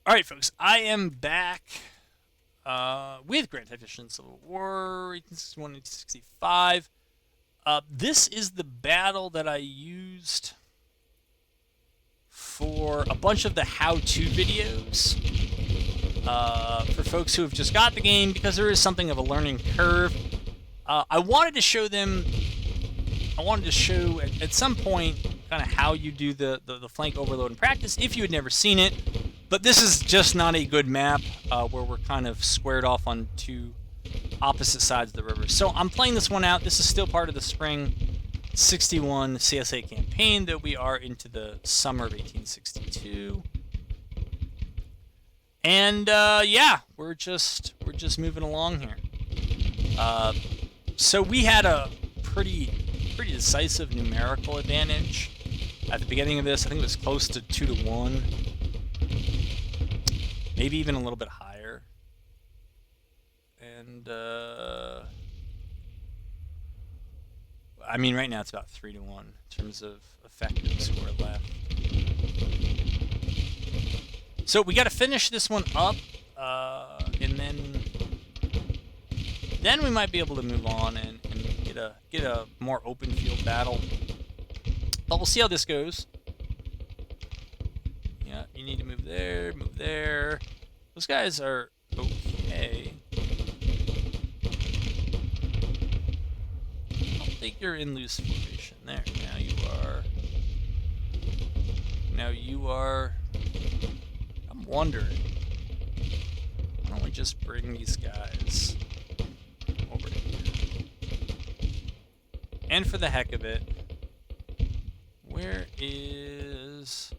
All right, folks, I am back with Grand Tactician Civil War 1861 1865. This is the battle that I used for a bunch of the how-to videos for folks who have just got the game, because there is something of a learning curve. I wanted to show them. I wanted to show at some point kind of how you do the flank overload in practice if you had never seen it. But this is just not a good map where we're kind of squared off on two opposite sides of the river. So I'm playing this one out. This is still part of the spring 61 CSA campaign, though we are into the summer of 1862. And yeah, we're just moving along here. So we had a pretty decisive numerical advantage at the beginning of this. I think it was close to 2-1. Maybe even a little bit higher. And, I mean, right now it's about 3-1 in terms of effectives who are left. So we got to finish this one up, and then we might be able to move on and get a more open field battle. But we'll see how this goes. Yeah, you need to move there, move there. Those guys are okay. I don't think you're in loose formation. There, now you are. Now you are. I'm wondering. Why don't we just bring these guys over here? And for the heck of it, where is...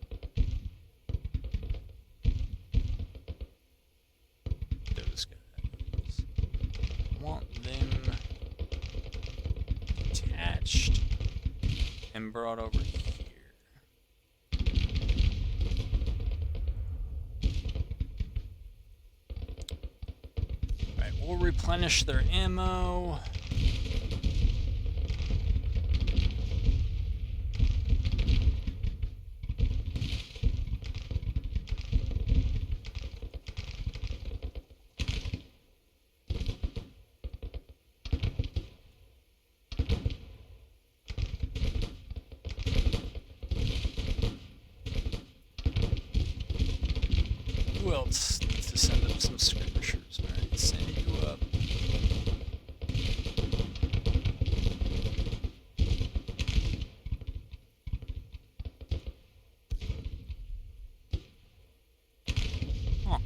those guys? I want them attached and brought over here. Alright, we'll replenish their ammo. Who else needs to send up some skirmishers? Alright, send you up. Huh.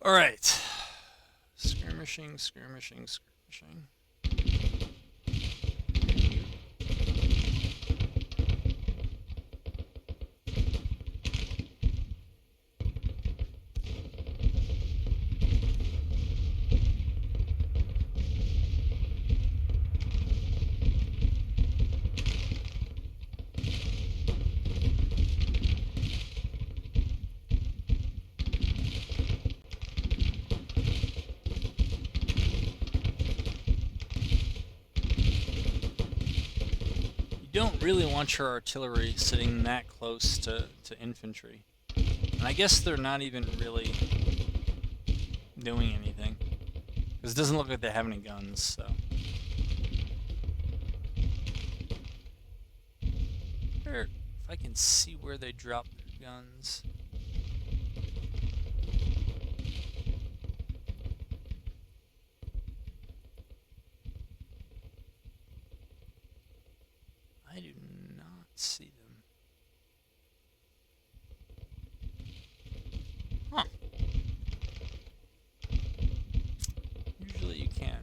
All right. Skirmishing. Don't really want your artillery sitting that close to infantry. And I guess they're not even really doing anything, because it doesn't look like they have any guns, so. If I can see where they drop their guns. I do not see them. Huh. Usually you can.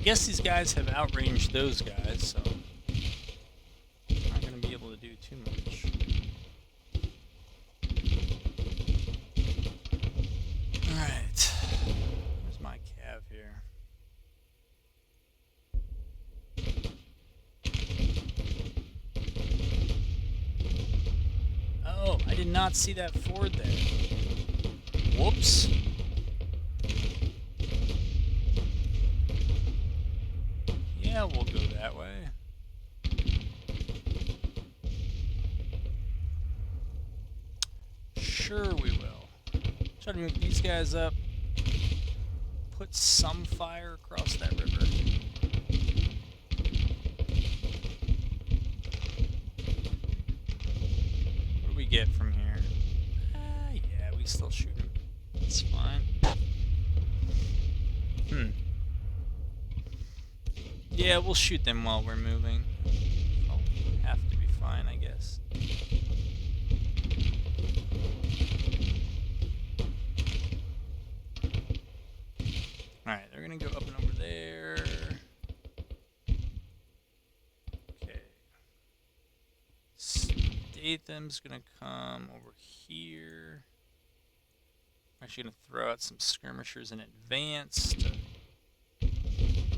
guess these guys have outranged those guys, so I'm not going to be able to do too much. Alright. Where's my cav here? Oh, I did not see that ford there. Whoops. Yeah, we'll go that way. Sure we will. Try to move these guys up. Put some fire across that river. What do we get from here? Yeah, we still shoot him. It's fine. Yeah, we'll shoot them while we're moving. I'll have to be fine, I guess. Alright, they're gonna go up and over there. Okay. Statham's gonna come over here. I'm actually gonna throw out some skirmishers in advance to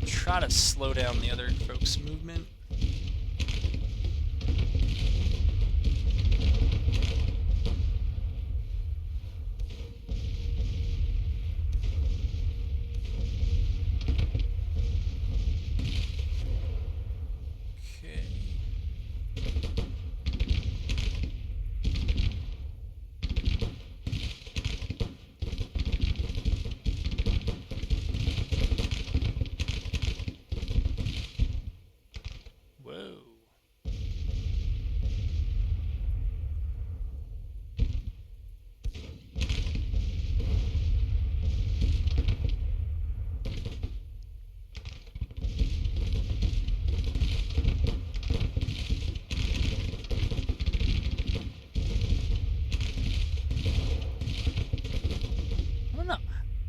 try to slow down the other folks' movement.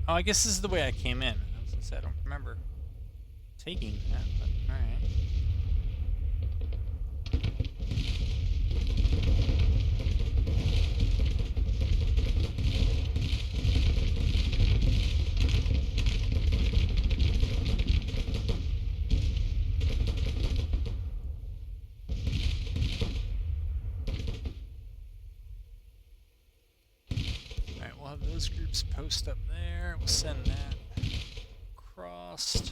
Oh, I guess this is the way I came in. I was gonna say, I don't remember taking that, but alright. Alright, we'll have those groups post up there. We'll send that across.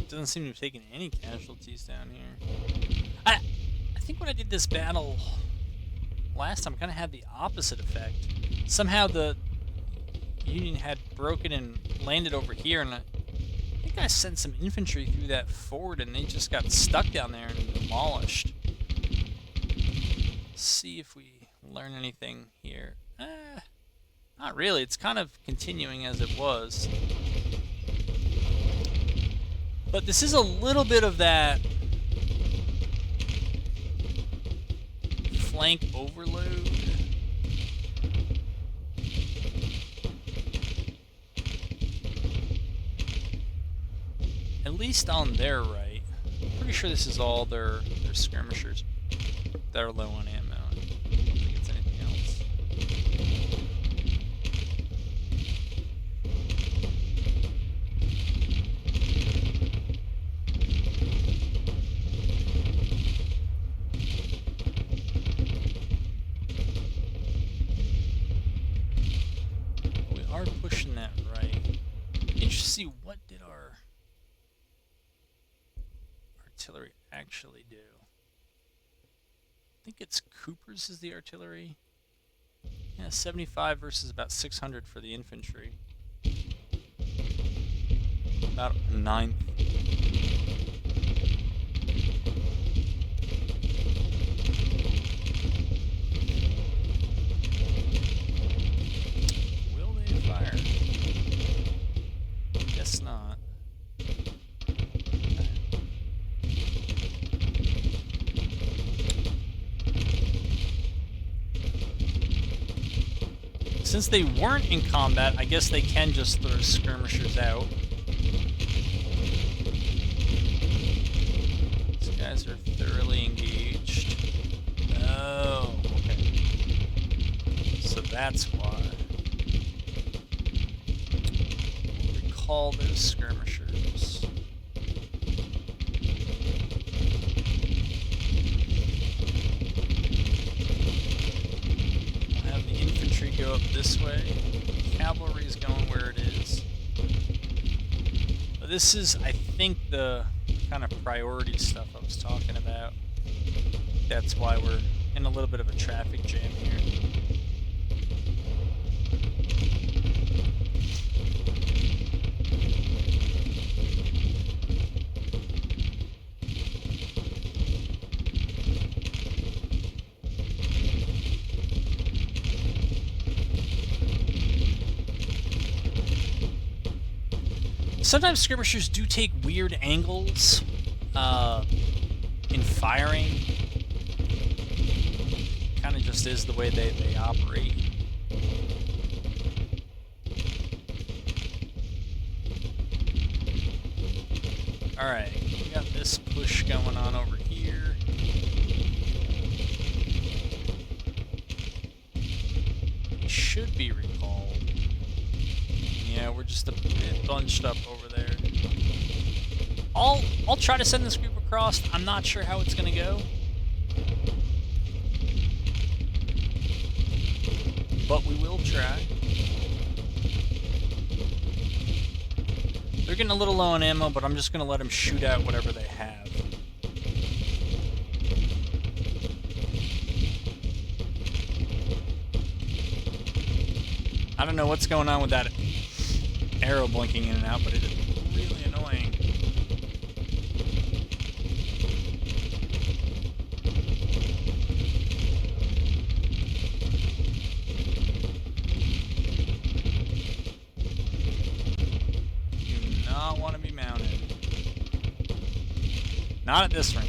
Doesn't seem to have taken any casualties down here. I think when I did this battle last time, I kind of had the opposite effect. Somehow the Union had broken and landed over here, and I think I sent some infantry through that ford, and they just got stuck down there and demolished. Let's see if we learn anything here. Not really. It's kind of continuing as it was. But this is a little bit of that flank overload. At least on their right. Pretty sure this is all their skirmishers that are low on ammo. I don't think it's anything else. Pushing that right. And see, what did our artillery actually do? I think it's Cooper's is the artillery. Yeah, 75 versus about 600 for the infantry. about a ninth. Will they fire? Guess not. Since they weren't in combat, I guess they can just throw skirmishers out. These guys are thoroughly engaged. Oh, okay. So that's why. Recall those skirmishers. Go up this way. Cavalry is going where it is. But this is, I think, the kind of priority stuff I was talking about. That's why we're in a little bit of a traffic jam here. Sometimes skirmishers do take weird angles in firing. Kind of just is the way they operate. Alright, we got this push going on over here. It should be recalled. Yeah, we're just a bit bunched up over there. I'll try to send this group across. I'm not sure how it's gonna go. But we will try. They're getting a little low on ammo, but I'm just gonna let them shoot out whatever they have. I don't know what's going on with that arrow blinking in and out, but it is really annoying. Do not want to be mounted. Not at this range.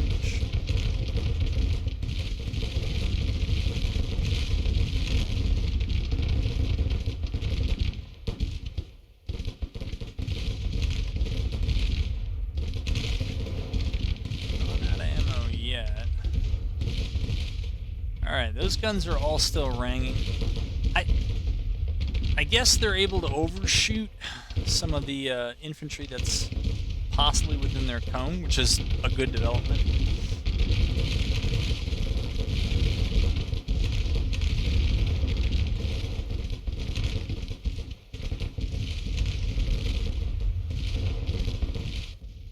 Alright, those guns are all still ringing. I guess they're able to overshoot some of the infantry that's possibly within their cone, which is a good development.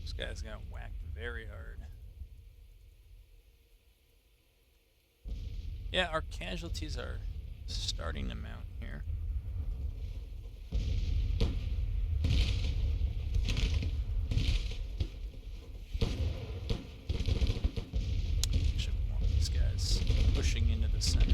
This guy's got whacked very hard. Yeah, our casualties are starting to mount here. Actually, we want these guys pushing into the center.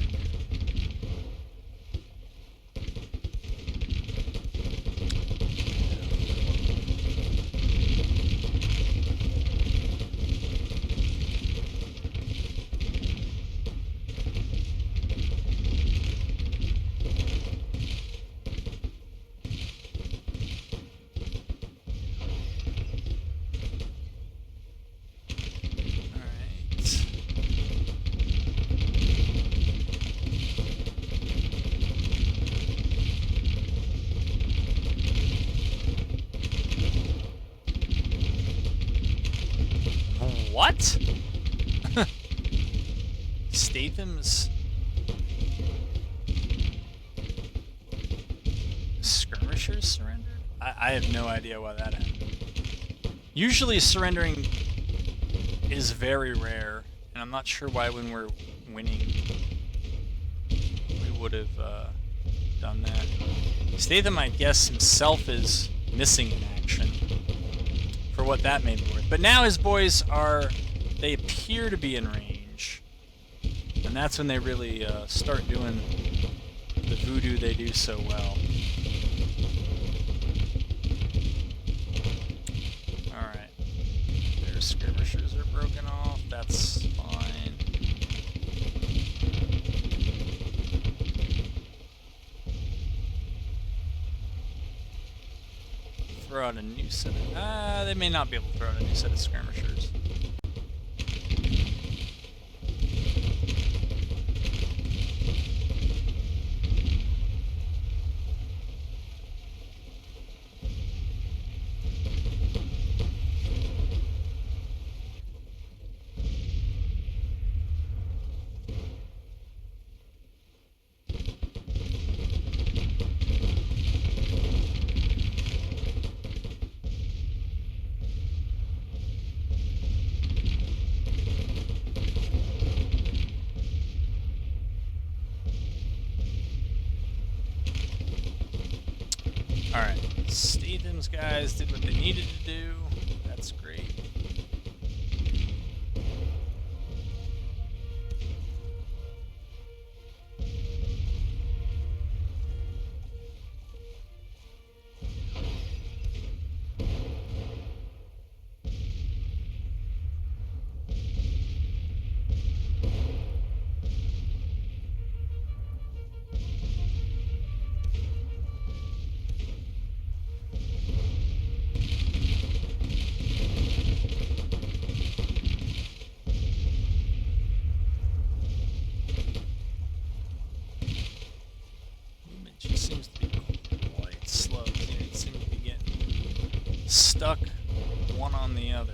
What? Statham's skirmishers surrendered? I have no idea why that happened. Usually surrendering is very rare, and I'm not sure why when we're winning we would have done that. Statham, I guess, himself is missing in action. what that may be worth. But now his boys they appear to be in range. And that's when they really start doing the voodoo they do so well. Alright. Their skirmishers are broken off. That's fine. Throw out a new set of... they may not be able to throw out a new set of skirmishers. Alright, Statham's guys did what they needed to do. That's great. Seems to be quite slow. It seems to be getting stuck one on the other.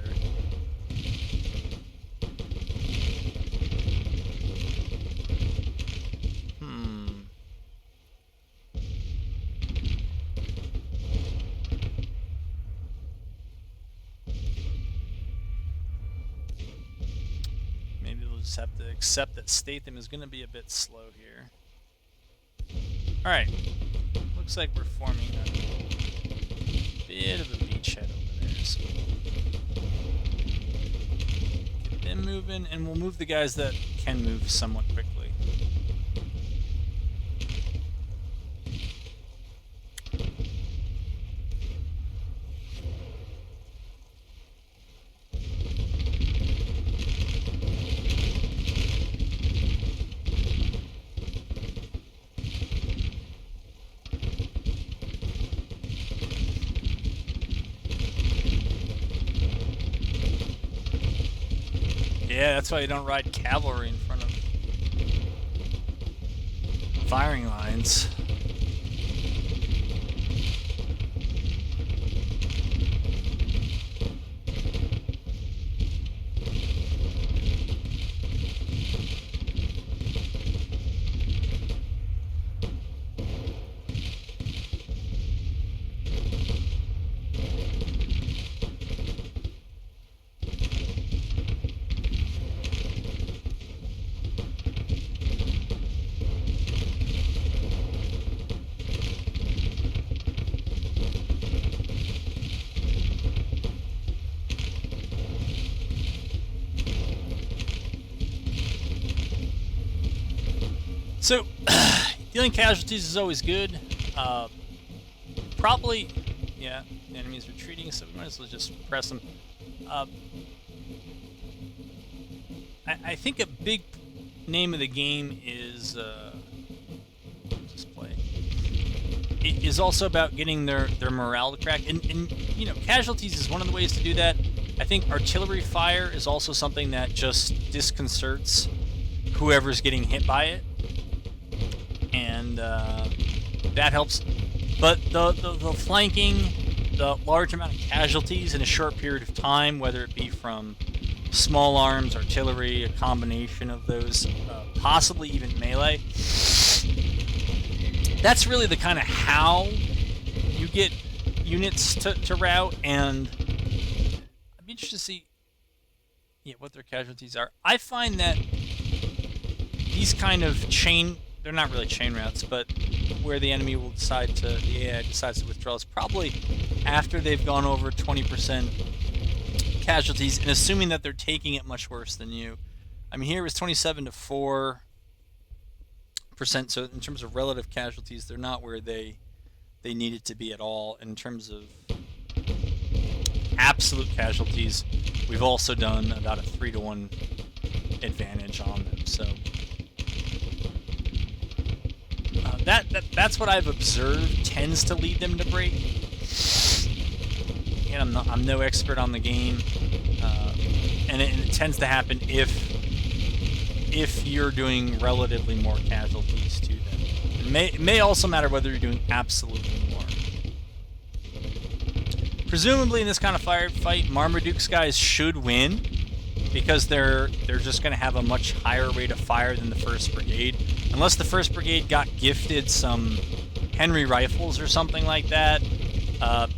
Maybe we'll just have to accept that Statham is going to be a bit slow here. Alright, looks like we're forming a bit of a beachhead over there, so get them moving, and we'll move the guys that can move somewhat quickly. Yeah, that's why you don't ride cavalry in front of firing lines. So, dealing casualties is always good. Probably, yeah, the enemy's retreating, so we might as well just press them. I think a big name of the game is just play. It is also about getting their morale to crack, and you know, casualties is one of the ways to do that. I think artillery fire is also something that just disconcerts whoever's getting hit by it. And that helps. But the flanking, the large amount of casualties in a short period of time, whether it be from small arms, artillery, a combination of those, possibly even melee, that's really the kind of how you get units to rout, and I'd be interested to see what their casualties are. I find that these kind of they're not really chain routes, but where the enemy will the AI decides to withdraw is probably after they've gone over 20% casualties and assuming that they're taking it much worse than you. I mean, here it was 27 to 4%. So in terms of relative casualties, they're not where they needed to be at all. In terms of absolute casualties, we've also done about a 3-to-1 advantage on them. So that's what I've observed tends to lead them to break. And I'm no expert on the game, and it tends to happen if you're doing relatively more casualties to them. It may also matter whether you're doing absolutely more. Presumably in this kind of firefight, Marmaduke's guys should win because they're just going to have a much higher rate of fire than the 1st Brigade. Unless the 1st Brigade got gifted some Henry rifles or something like that,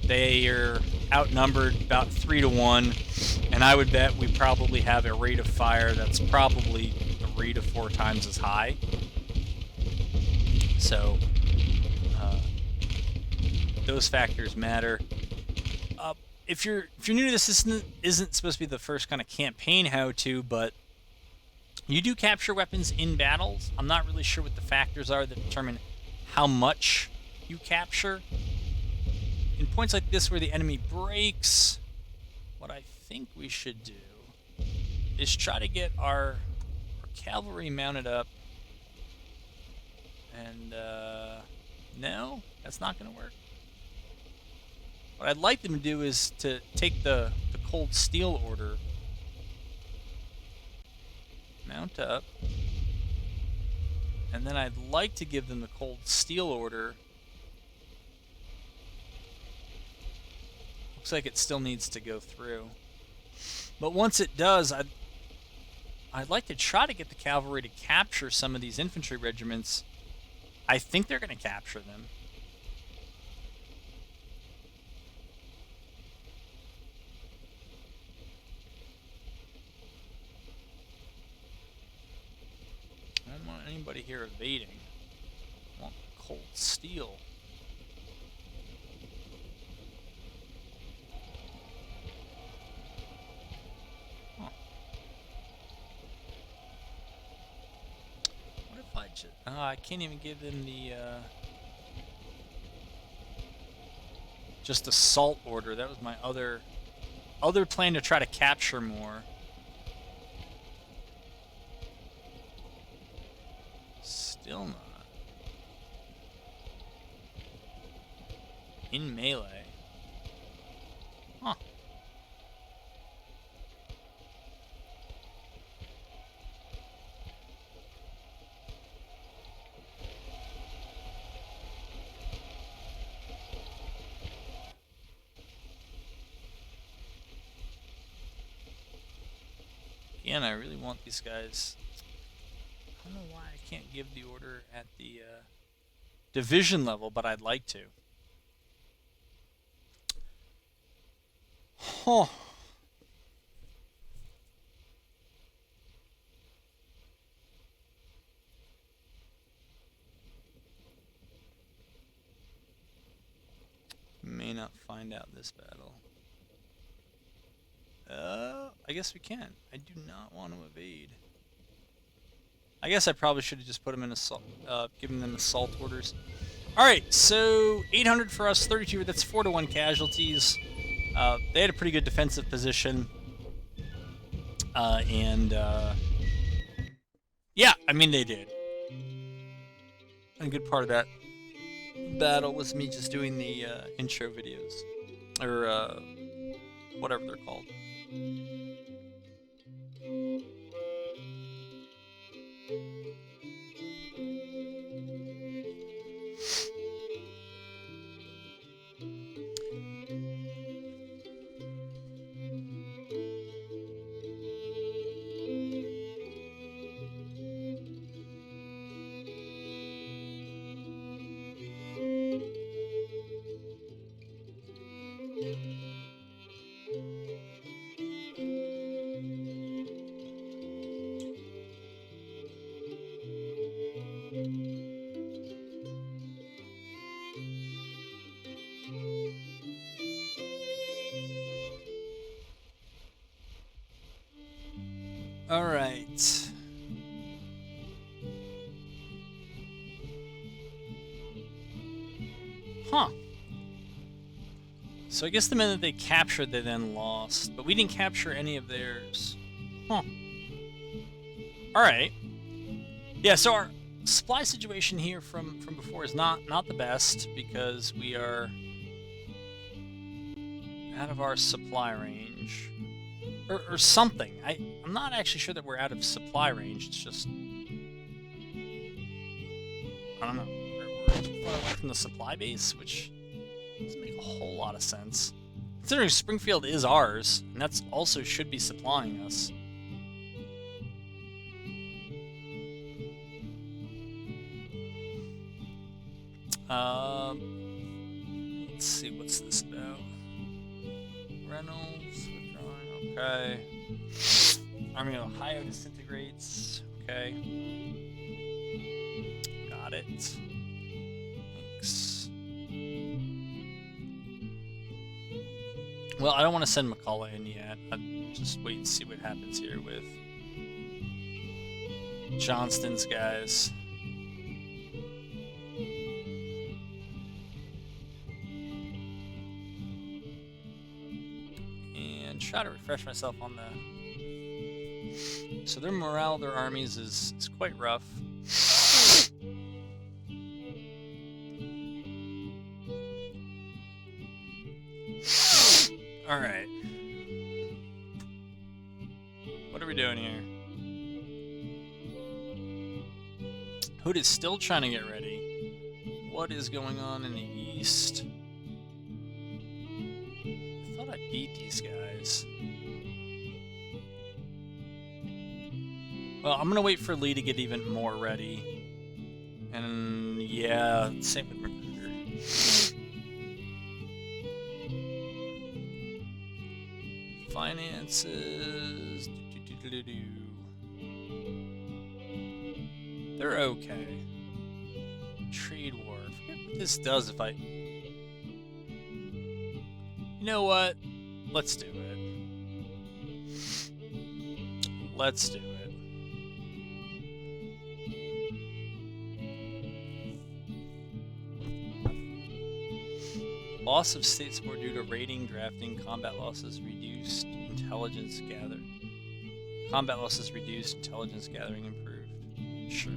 they are outnumbered about 3-to-1, and I would bet we probably have a rate of fire that's probably 3 to 4 times as high. So those factors matter. If you're new to this, isn't supposed to be the first kind of campaign how-to, but you do capture weapons in battles. I'm not really sure what the factors are that determine how much you capture. In points like this where the enemy breaks, what I think we should do is try to get our cavalry mounted up. And, no, that's not going to work. What I'd like them to do is to take the cold steel order, mount up, and then I'd like to give them the cold steel order. Looks like it still needs to go through. But once it does, I'd like to try to get the cavalry to capture some of these infantry regiments. I think they're going to capture them. I don't want anybody here evading. I want cold steel. I can't even give them the just assault order. That was my other plan to try to capture more. Still not. In melee. Huh. Again, I really want these guys. I don't know why I can't give the order at the division level, but I'd like to. Huh. May not find out this battle. I guess we can. I do not want to evade. I guess I probably should have just put them in assault, given them assault orders. All right, so 800 for us, 32. That's 4-to-1 casualties. They had a pretty good defensive position, yeah, I mean they did. And a good part of that battle was me just doing the intro videos, or whatever they're called. All right. Huh. So I guess the minute they captured, they then lost. But we didn't capture any of theirs. Huh. Alright. Yeah, so our supply situation here from before is not the best, because we are out of our supply range. Or something. I'm not actually sure that we're out of supply range, it's just... I don't know. We're too far away from the supply base, which doesn't make a whole lot of sense. Considering Springfield is ours, and that's also should be supplying us. Let's see, what's this about? Reynolds, withdrawing, okay. Army of Ohio disintegrates, okay. Got it. Thanks. Well, I don't want to send McCullough in yet. I'll just wait and see what happens here with Johnston's guys. And try to refresh myself on the... So their morale of their armies is quite rough. Alright. What are we doing here? Hood is still trying to get ready. What is going on in the east? I thought I beat these guys. Well, I'm gonna wait for Lee to get even more ready. And yeah, same with Magruder. Finances. They're okay. Trade war. I forget what this does if I... You know what? Let's do it. Let's do it. Loss of state support due to raiding, drafting, combat losses reduced, intelligence gathered. Combat losses reduced, intelligence gathering improved. Sure.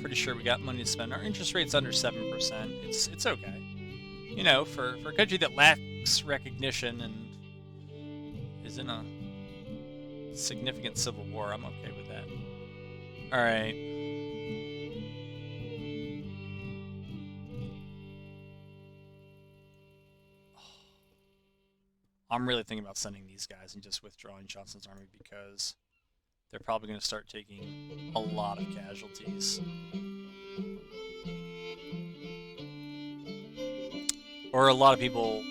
Pretty sure we got money to spend. Our interest rate's under 7%. It's okay. You know, for a country that lacks recognition and is in a significant civil war, I'm okay with that. Alright. I'm really thinking about sending these guys and just withdrawing Johnson's army because they're probably going to start taking a lot of casualties. Or a lot of people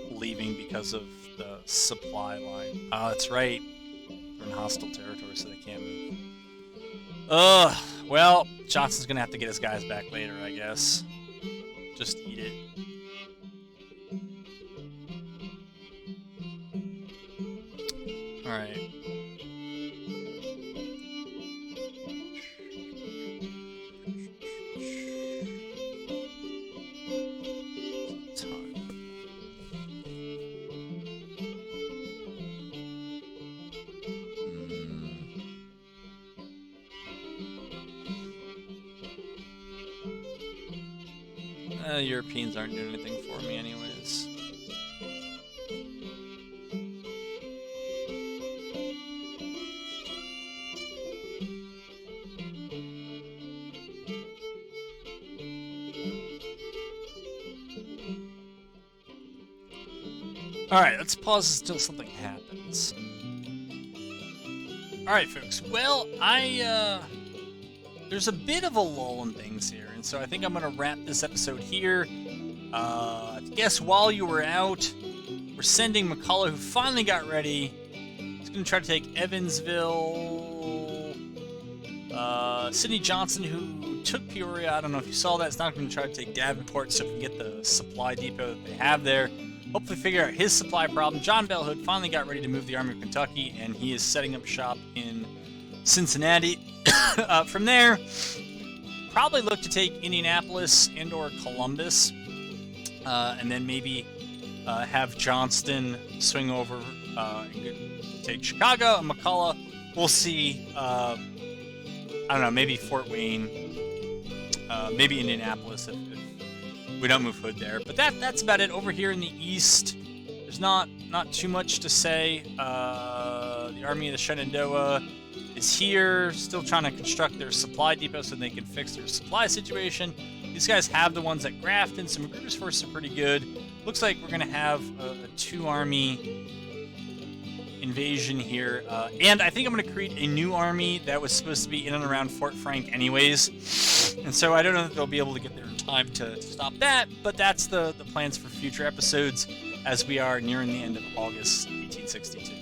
leaving because of the supply line. Oh, that's right. They're in hostile territory, so they can't move. Ugh. Well, Johnson's going to have to get his guys back later, I guess. Just eat it. Alright. Europeans aren't doing anything for me anyways. Alright, let's pause until something happens. Alright, folks. Well, there's a bit of a lull in things here, and so I think I'm going to wrap this episode here. I guess while you were out, we're sending McCullough, who finally got ready. He's going to try to take Evansville. Sidney Johnson, who took Peoria. I don't know if you saw that. It's not going to try to take Davenport so we can get the supply depot that they have there. hopefully figure out his supply problem. John Bell Hood finally got ready to move the Army of Kentucky, and he is setting up shop in Cincinnati. From there, probably look to take Indianapolis and or Columbus, and then maybe have Johnston swing over and take Chicago and McCullough. We'll see. I don't know, maybe Fort Wayne, maybe Indianapolis if we don't move Hood there. But that's about it. Over here in the east, there's not too much to say. The Army of the Shenandoah is here, still trying to construct their supply depot so they can fix their supply situation. These guys have the ones at Grafton, so Magruder's forces are pretty good. Looks like we're going to have a 2-army invasion here, and I think I'm going to create a new army that was supposed to be in and around Fort Frank anyways, and so I don't know if they'll be able to get there in time to stop that, but that's the plans for future episodes as we are nearing the end of August 1862.